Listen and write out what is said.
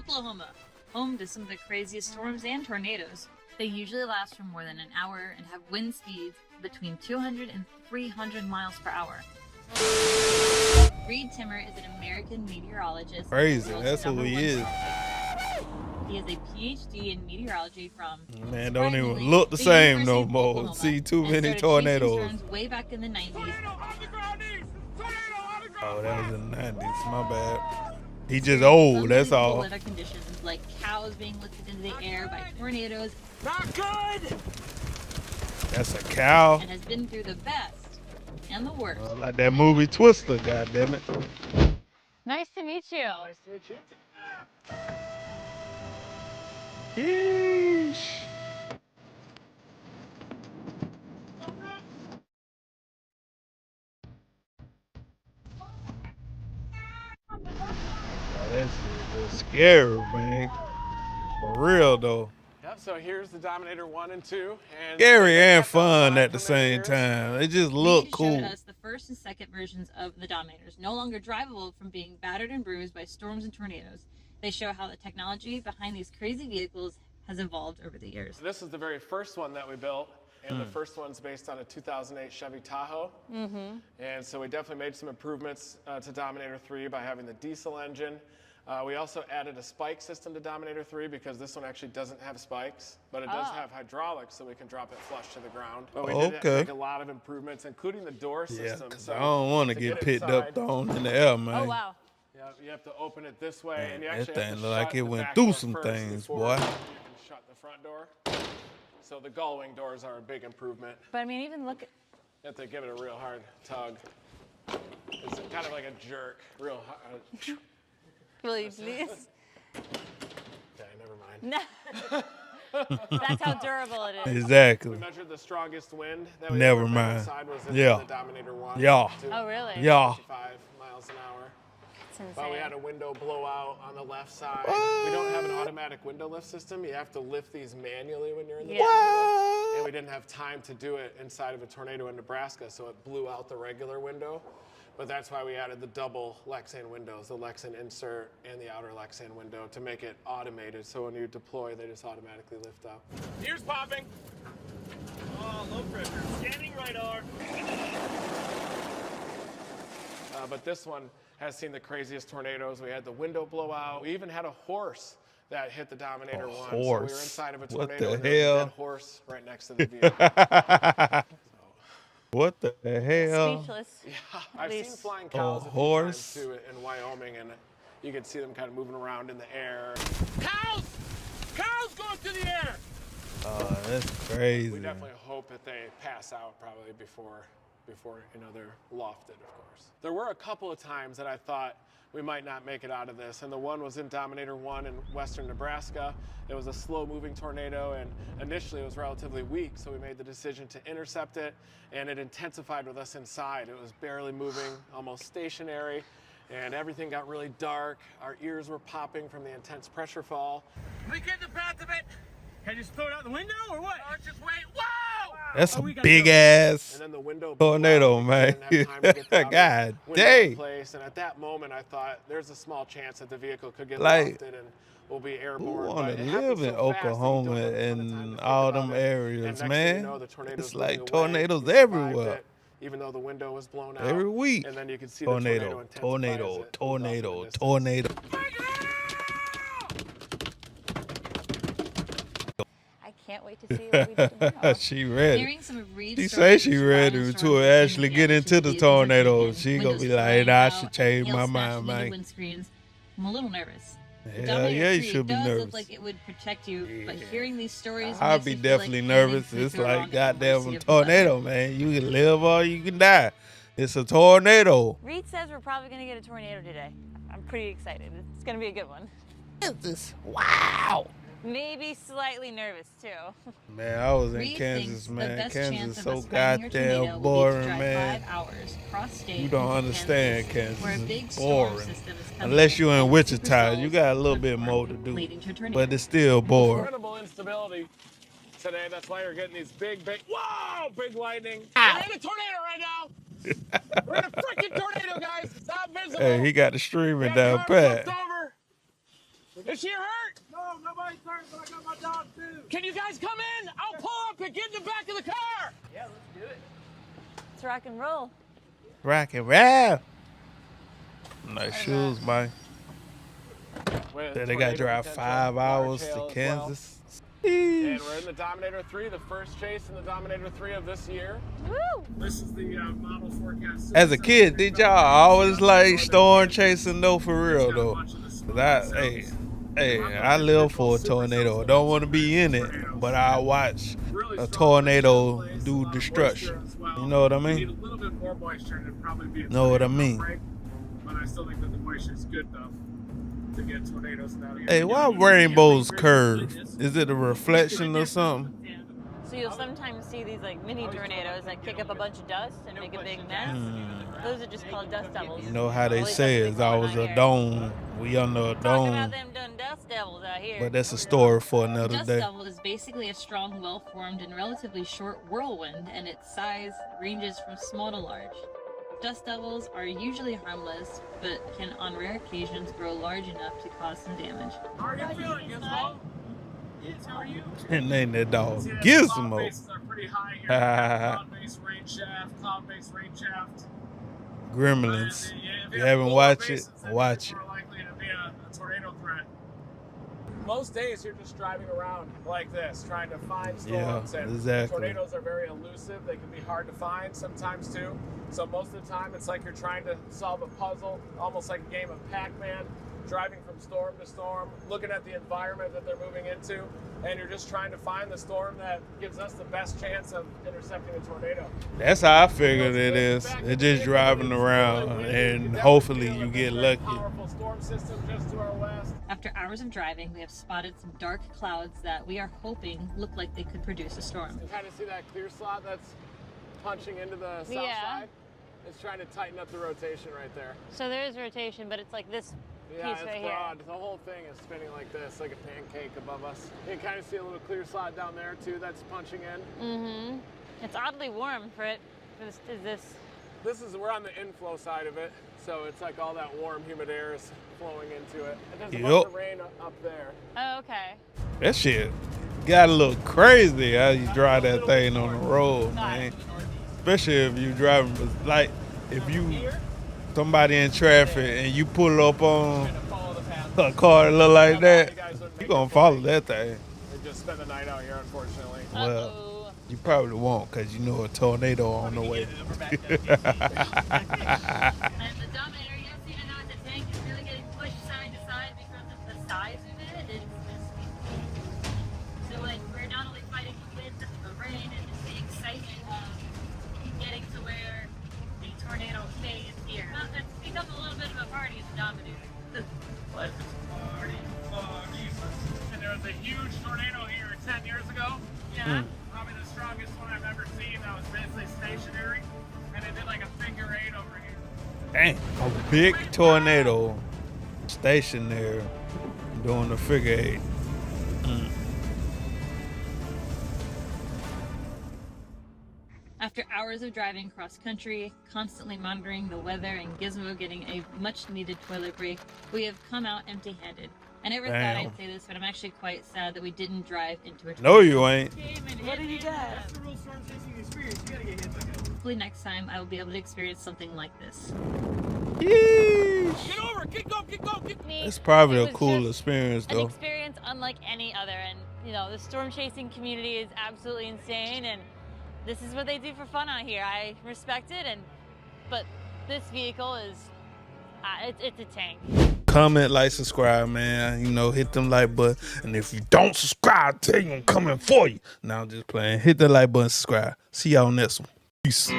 Oklahoma, home to some of the craziest storms and tornadoes. They usually last for more than an hour and have wind speeds between 200 and 300 miles per hour. Reed Timmer is an American meteorologist. Crazy, that's who he is. He has a PhD in meteorology from... Man, don't even look the same no more. See too many tornadoes. Way back in the 90s. Oh, that was in the 90s. My bad. He just old, that's all. Weather conditions like cows being lifted into the air by tornadoes. Not good! That's a cow. And has been through the best and the worst. Like that movie Twister, goddammit. Nice to meet you. Nice to meet you. Yeesh. That's scary, man. For real, though. Yep, so here's the Dominator 1 and 2. And scary and fun at the same time. It just looked cool. Showed us the first and second versions of the Dominators, no longer drivable from being battered and bruised by storms and tornadoes. They show how the technology behind these crazy vehicles has evolved over the years. This is the very first one that we built, and the first one's based on a 2008 Chevy Tahoe. And so we definitely made some improvements to Dominator 3 by having the diesel engine. We also added a spike system to Dominator 3 because this one actually doesn't have spikes, but it does have hydraulics, so we can drop it flush to the ground. But we did make a lot of improvements, including the door system. Yeah, so I don't want to get picked up, thrown in the air, man. Oh, wow. Yeah, you have to open it this way, Man, and you actually that have thing to look like shut it the went back through door some first things, before boy. You can shut the front door. So the gull-wing doors are a big improvement. But I mean, even look at... You have to give it a real hard tug. It's kind of like a jerk, real hard. Will you please? Okay, never mind. That's how durable it is. Exactly. We measured the strongest wind that we Never ever mind. inside was in Yeah. the Dominator 1. Yeah. Oh, really? Yeah. 55 miles an hour. That's insane. But we had a window blowout on the left side. We don't have an automatic window lift system. You have to lift these manually when you're in the tornado. And we didn't have time to do it inside of a tornado in Nebraska, so it blew out the regular window. But that's why we added the double Lexan windows, the Lexan insert and the outer Lexan window to make it automated. So when you deploy, they just automatically lift up. Ears popping. Oh, low pressure. Standing radar. But this one has seen the craziest tornadoes. We had the window blowout. We even had a horse that hit the Dominator 1. Horse. So we were inside of a tornado. What the and there was a hell? dead horse right next to the vehicle. What the hell? Speechless. Yeah, I've seen flying cows a few horse. times too in Wyoming, and you can see them kind of moving around in the air. Cows! Cows going through the air! Oh, that's crazy. We definitely hope that they pass out probably before they're lofted, of course. There were a couple of times that I thought we might not make it out of this, and the one was in Dominator 1 in western Nebraska. It was a slow-moving tornado, and initially it was relatively weak, so we made the decision to intercept it, and it intensified with us inside. It was barely moving, almost stationary, and everything got really dark. Our ears were popping from the intense pressure fall. We get the path of it. Can I just throw it out the window or what? Or just wait. Whoa! That's a big ass And then the window tornado, man. God dang. Place. And at that moment, I thought there's a small chance that the vehicle could get Like, lofted and will be Who airborne. want But to it live happened in so fast that you Oklahoma don't have a ton of time to and think all about them it. areas, And next thing man? you know, the tornado's It's like moving away. tornadoes We survived everywhere. it, even though the window was blown out. Every week. And then you can see the tornado Tornado, intensify as tornado, it moves off in the tornado, distance. tornado. I can't wait to see what we do tomorrow. She ready. Hearing some of Reed's She say stories she of ready surviving to storms actually and get into the vehicles tornado. breaking, She gonna windows be like, flying nah, I out, should change hail my smashing mind, into man. windscreens. I'm a little nervous. The Hell Dominator yeah, you 3 should be does nervous. look like it would protect you, but hearing these stories I'd makes be me feel definitely like nervous. humans It's could go wrong like at the mercy goddamn of the weather. tornado, man. You can live or you can die. It's a tornado. Reed says we're probably going to get a tornado today. I'm pretty excited. It's going to be a good one. Wow. Maybe slightly nervous too. Man, I was in Reed Kansas, thinks the man. best Kansas chance is of so us finding your tornado goddamn will be to boring, drive man. 5 hours cross state You don't into understand Kansas, where a Kansas. big It's storm boring. system is coming Unless you're in with Wichita, results you got a little of bit storm more to do. leading to a tornado. But it's still boring. Incredible instability today. That's why you're getting these big, whoa, big lightning. Ow. We're in a tornado right now. We're in a freaking tornado, guys. It's not visible. Hey, he got the streaming We down got cars pat. flipped over. We Is she hurt? No, nobody's hurt, but I got my dog too. Can you guys come in? I'll pull up and get in the back of the car. Yeah, let's do it. It's rock and roll. Rock and roll. Nice shoes, man. They got to drive 5 hours to Kansas. And we're in the Dominator 3, the first chase in the Dominator 3 of this year. Woo! This is the model forecast. As a kid, did y'all always like storm chasing though, for real though? 'Cause I live for a tornado. I don't want to be in it, but I watch a tornado do destruction. You know what I You need a mean? little bit more moisture and it'd probably be a Know what I tornado mean? outbreak, but I still think that the moisture is good enough to get tornadoes out here. Hey, why rainbows curve? Is it a reflection or something? So you'll sometimes see these like mini tornadoes that kick up a bunch of dust and make a big mess. Those are just called dust devils. You know how they At least say that's it's what we always call a them out dome. We under a here. Talking about dome. them done dust devils out here. But that's a story for another Dust day. devil is basically a strong, well-formed, and relatively short whirlwind, and its size ranges from small to large. Dust devils are usually harmless, but can on rare occasions grow large enough to cause some damage. How are you feeling, Gizmo? Yes, how are you? And name that dog See, the cloud Gizmo. bases are pretty high here. Cloud-based rain shaft, cloud-based rain shaft. Gremlins. And, If you haven't watched it, watch it. More likely to be a tornado threat. Most days you're just driving around like this, trying to find storms. Yeah, and exactly. Tornadoes are very elusive. They can be hard to find sometimes too. So most of the time it's like you're trying to solve a puzzle, almost like a game of Pac-Man, driving from storm to storm, looking at the environment that they're moving into, and you're just trying to find the storm that gives us the best chance of intercepting a tornado. That's how I figured it is. It's just driving around and hopefully you get lucky. Powerful storm system just to our west. After hours of driving, we have spotted some dark clouds that we are hoping look like they could produce a storm. You kind of see that clear slot that's punching into the south Yeah. side? It's trying to tighten up the rotation right there. So there is rotation, but it's like this Yeah, piece it's right broad. The whole thing is spinning like this, like a pancake above us. You can kind of see a little clear slot down there too that's punching in. here. Mm-hmm. It's oddly warm for it. We're on the inflow side of it, so it's like all that warm, humid air is flowing into it. And there's a Yup. bunch of rain up there. Oh, okay. That shit got a little crazy how you drive that thing on the road, man. Especially if you driving, like if you somebody in traffic and you pull up on a car that look like that, you gonna follow that thing. They just spend the night out here, unfortunately. Well, Uh-oh. you probably won't because you know a tornado on the way. And the Dominator, yes, even though it's a tank, is really getting pushed side to side because of the size of it. It's just, so like we're not only fighting the wind, the rain, and just the excitement of getting to where the tornado phase here. It's become a little bit of a party in the Dominator. What? And there was a huge tornado here 10 years ago. Yeah. Probably the strongest one I've ever seen. That was basically stationary, and it did like a figure 8 over here. Dang, a big tornado stationed there doing the figure 8. After hours of driving cross country, constantly monitoring the weather, and Gizmo getting a much needed toilet break, we have come out empty handed. I never thought Damn. I'd say this, but I'm actually quite sad that we didn't drive into a tornado. No, you ain't. What did you get? That's the real storm chasing experience. You gotta get hit by it. Hopefully next time I will be able to experience something like this. Yeesh. Get over! Get going! Get going! Get. It's probably It a was cool just experience An though. experience unlike any other, and you know the storm chasing community is absolutely insane, and this is what they do for fun out here. I respect it, but this vehicle is it's a tank. Comment, like, subscribe, man. You know, hit them like button. And if you don't subscribe, I tell you I'm coming for you. Now I'm just playing. Hit the like button, subscribe. See y'all next one. Peace.